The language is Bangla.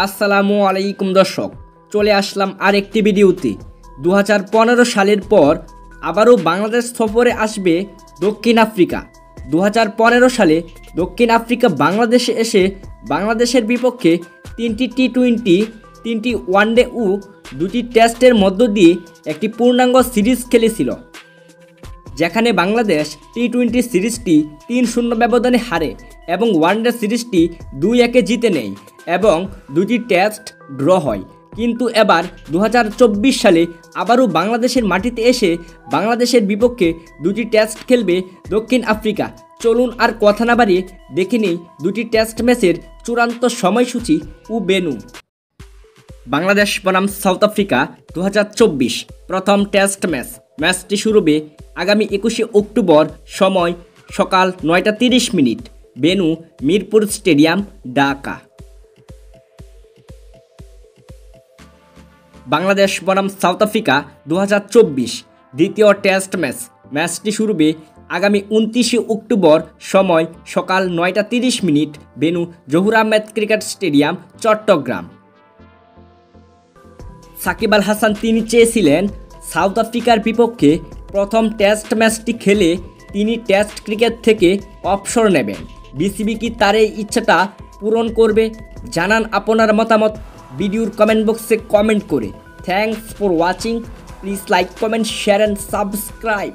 আসসালামু আলাইকুম দর্শক, চলে আসলাম আরেকটি ভিডিওতে। 2015 সালের পর আবারও বাংলাদেশ সফরে আসবে দক্ষিণ আফ্রিকা। 2015 সালে দক্ষিণ আফ্রিকা বাংলাদেশে এসে বাংলাদেশের বিপক্ষে 3টি টি-20, 3টি ওয়ানডে ও 2টি টেস্টের মধ্য দিয়ে একটি পূর্ণাঙ্গ সিরিজ খেলেছিল, যেখানে বাংলাদেশ টি-20 সিরিজটি 3-0 ব্যবধানে হারে এবং ওয়ানডে সিরিজটি 2-1 জিতে নেয় এবং 2টি টেস্ট ড্র হয়। কিন্তু এবার 2024 সালে আবারও বাংলাদেশের মাটিতে এসে বাংলাদেশের বিপক্ষে 2টি টেস্ট খেলবে দক্ষিণ আফ্রিকা। চলুন আর কথা না বাড়িয়ে দেখে নিই 2টি টেস্ট ম্যাচের চূড়ান্ত সময়সূচি ও ভেন্যু। বাংলাদেশ বনাম সাউথ আফ্রিকা 2024 প্রথম টেস্ট ম্যাচটি শুরু হবে আগামী 21শে অক্টোবর, সময় সকাল 9টা 30 ভেন্যু মিরপুর স্টেডিয়াম, ঢাকা। বাংলাদেশ বনাম সাউথ আফ্রিকা 2024 দ্বিতীয় টেস্ট ম্যাচটি শুরু হবে আগামী 29শে অক্টোবর, সময় সকাল 9টা 30 venue Zahur Ahmed cricket stadium, Chattogram. Shakib Al Hasan তিনি চেয়েছিলেন সাউথ আফ্রিকার বিপক্ষে প্রথম টেস্ট ম্যাচটি খেলে তিনি টেস্ট ক্রিকেট থেকে অবসর নেবেন। বিসিবি কি তার এই ইচ্ছাটা পূরণ করবে? জানান আপনার মতামত ভিডিওর কমেন্ট বক্সে কমেন্ট করে। Thanks for watching. Please like, comment, share and subscribe.